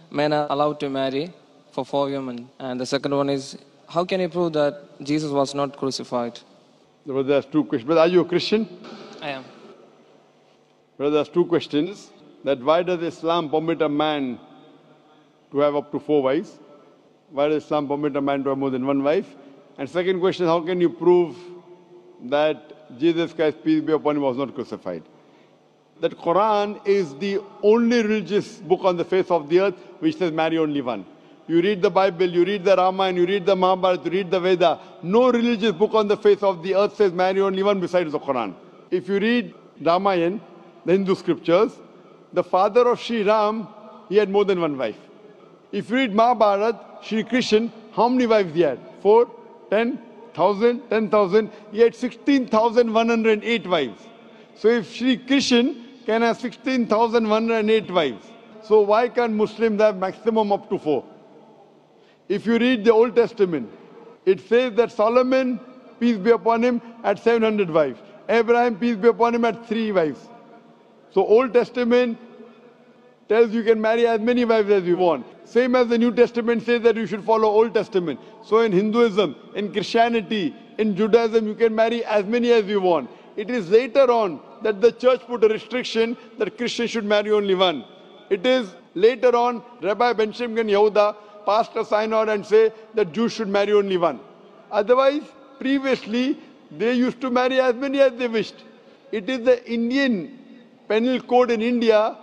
men are allowed to marry for 4 women. And the second one is, how can you prove that Jesus was not crucified? Brother, there's two questions. Brother, are you a Christian? I am. Brother, there's two questions. That why does Islam permit a man to have up to 4 wives? Why does Islam permit a man to have more than one wife? And second question, how can you prove that Jesus Christ, peace be upon him, was not crucified? That Quran is the only religious book on the face of the earth which says marry only one. You read the Bible, you read the Ramayana, you read the Mahabharata, you read the Veda. No religious book on the face of the earth says marry only one besides the Quran. If you read Ramayana, the Hindu scriptures, the father of Sri Ram, he had more than one wife. If you read Mahabharata, Sri Krishna, how many wives he had? 4, 10,000, 10,000. He had 16,108 wives. So if Sri Krishna can have 16,108 wives, so why can't Muslims have maximum up to 4? If you read the Old Testament, it says that Solomon, peace be upon him, had 700 wives. Abraham, peace be upon him, had 3 wives. So Old Testament tells you can marry as many wives as you want. Same as the New Testament says that you should follow Old Testament. So in Hinduism, in Christianity, in Judaism, you can marry as many as you want. It is later on that the church put a restriction that Christians should marry only one. It is later on Rabbi Benjamin Yehuda passed a synod and say that Jews should marry only one. Otherwise, previously, they used to marry as many as they wished. It is the Indian penal code in India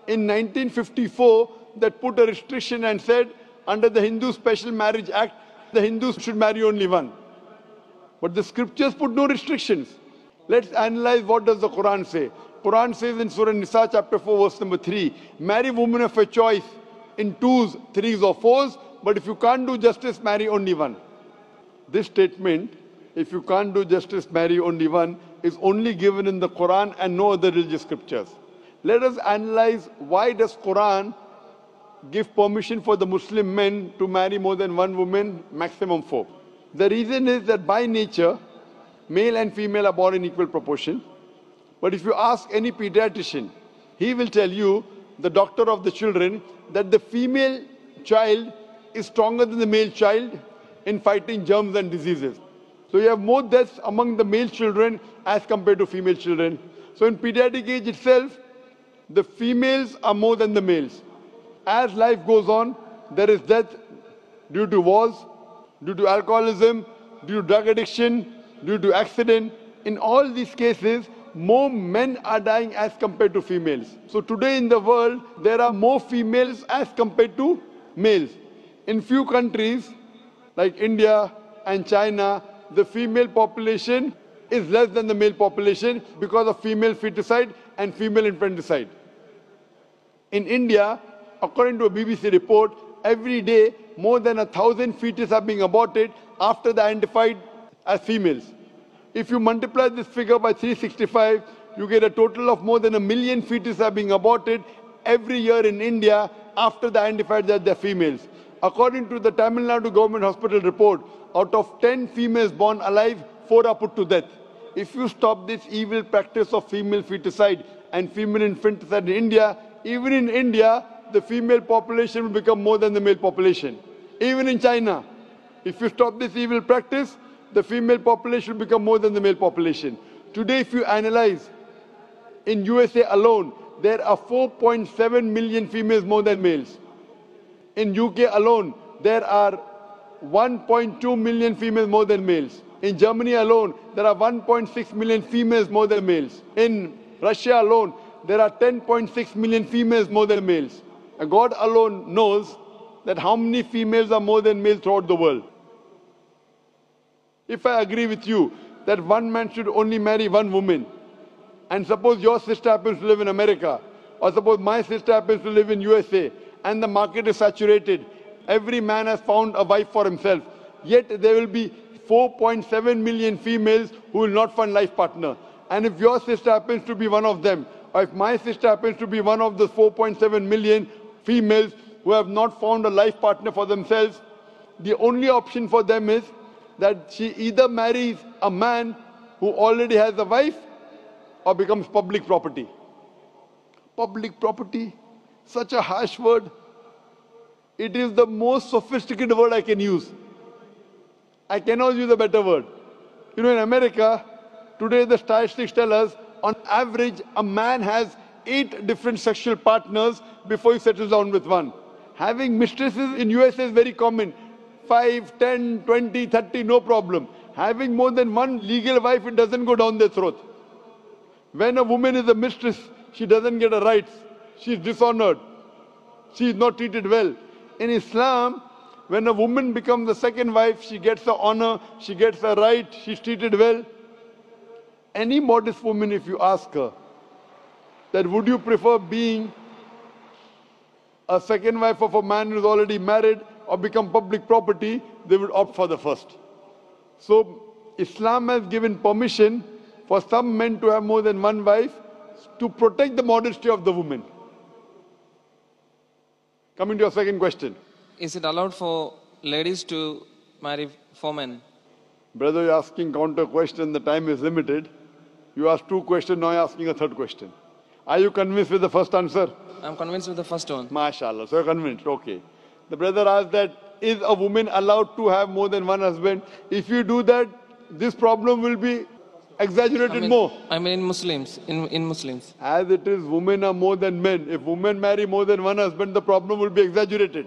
in 1954 that put a restriction and said under the Hindu Special Marriage Act, the Hindus should marry only one. But the scriptures put no restrictions. Let's analyze what does the Quran say. Quran says in Surah Nisa chapter 4 verse number 3, marry women of your choice in 2s, 3s or 4s, but if you can't do justice, marry only one. This statement, if you can't do justice, marry only one, is only given in the Quran and no other religious scriptures. Let us analyze why does Quran give permission for the Muslim men to marry more than one woman, maximum 4. The reason is that by nature, male and female are born in equal proportion. But if you ask any pediatrician, he will tell you, the doctor of the children, that the female child is stronger than the male child in fighting germs and diseases. So you have more deaths among the male children as compared to female children. So in pediatric age itself, the females are more than the males. As life goes on, there is death due to wars, due to alcoholism, due to drug addiction, due to accident. In all these cases, more men are dying as compared to females. So today in the world, there are more females as compared to males. In few countries, like India and China, the female population is less than the male population because of female feticide and female infanticide. In India, according to a BBC report, every day more than 1,000 fetuses are being aborted after they are identified as females. If you multiply this figure by 365, you get a total of more than 1 million fetuses are being aborted every year in India after they are identified that they are females. According to the Tamil Nadu Government Hospital report, out of 10 females born alive, 4 are put to death. If you stop this evil practice of female feticide and female infanticide in India, even in India, the female population will become more than the male population. Even in China, if you stop this evil practice, the female population will become more than the male population. Today, if you analyze, in USA alone, there are 4.7 million females more than males. In UK alone, there are 1.2 million females more than males. In Germany alone, there are 1.6 million females more than males. In Russia alone, there are 10.6 million females more than males. And God alone knows that how many females are more than males throughout the world. If I agree with you that one man should only marry one woman, and suppose your sister happens to live in America, or suppose my sister happens to live in USA, and the market is saturated, every man has found a wife for himself, yet there will be 4.7 million females who will not find life partner. And if your sister happens to be one of them, or if my sister happens to be one of the 4.7 million females who have not found a life partner for themselves, the only option for them is that she either marries a man who already has a wife or becomes public property. Public property? Such a harsh word. It is the most sophisticated word I can use. I cannot use a better word. You know, in America, today the statistics tell us, on average, a man has 8 different sexual partners before he settles down with one. Having mistresses in USA is very common. 5, 10, 20, 30, no problem. Having more than one legal wife, it doesn't go down their throat. When a woman is a mistress, she doesn't get her rights. She is dishonored. She is not treated well. In Islam, when a woman becomes the second wife, she gets the honor, she gets the right, she's treated well. Any modest woman, if you ask her, that would you prefer being a second wife of a man who's already married or become public property, they would opt for the first. So Islam has given permission for some men to have more than one wife to protect the modesty of the woman. Coming to your second question. Is it allowed for ladies to marry 4 men? Brother, you're asking counter question, the time is limited. You asked 2 questions, now you're asking a 3rd question. Are you convinced with the first answer? I'm convinced with the first one. MashaAllah, so you're convinced, okay. The brother asked that, is a woman allowed to have more than one husband? If you do that, this problem will be exaggerated more. I mean in Muslims, in Muslims. As it is, women are more than men. If women marry more than one husband, the problem will be exaggerated.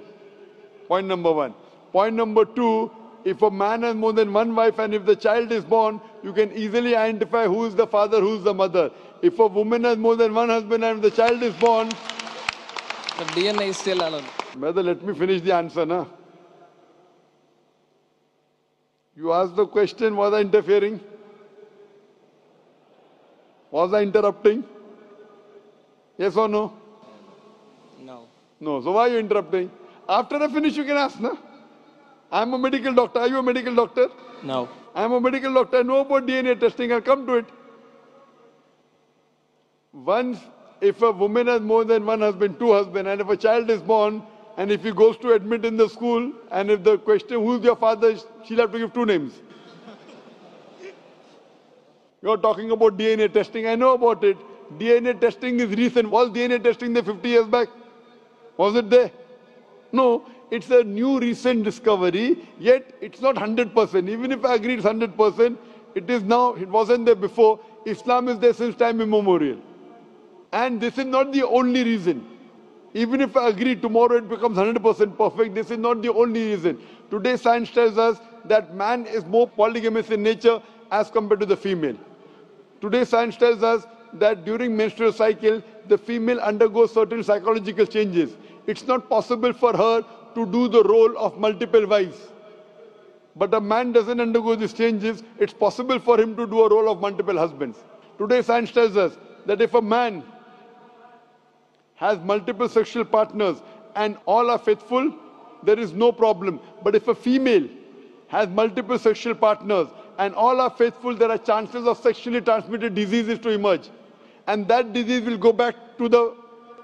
Point number 1. Point number 2, if a man has more than one wife and if the child is born, you can easily identify who is the father, who is the mother. If a woman has more than one husband and the child is born, The DNA is still allowed. Brother, let me finish the answer, na? You asked the question, was I interfering? Was I interrupting? Yes or no? No. No. So why are you interrupting? After I finish, you can ask, na? I'm a medical doctor. Are you a medical doctor? No. I'm a medical doctor. I know about DNA testing. I'll come to it. Once, if a woman has more than one husband, 2 husbands, and if a child is born, and if he goes to admit in the school, and if the question, who's your father, she'll have to give 2 names. You're talking about DNA testing. I know about it. DNA testing is recent. Was DNA testing there 50 years back? Was it there? No. It's a new recent discovery, yet it's not 100%. Even if I agree it's 100%, it is now, it wasn't there before. Islam is there since time immemorial. And this is not the only reason. Even if I agree tomorrow it becomes 100% perfect, this is not the only reason. Today science tells us that man is more polygamous in nature as compared to the female. Today science tells us that during menstrual cycle, the female undergoes certain psychological changes. It's not possible for her to do the role of multiple wives. But a man doesn't undergo these changes. It's possible for him to do a role of multiple husbands. Today science tells us that if a man has multiple sexual partners and all are faithful, there is no problem. But if a female has multiple sexual partners and all are faithful, there are chances of sexually transmitted diseases to emerge. And that disease will go back to the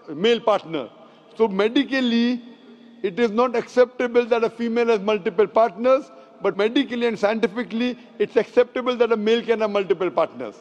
male partner. So medically, it is not acceptable that a female has multiple partners, but medically and scientifically, it's acceptable that a male can have multiple partners.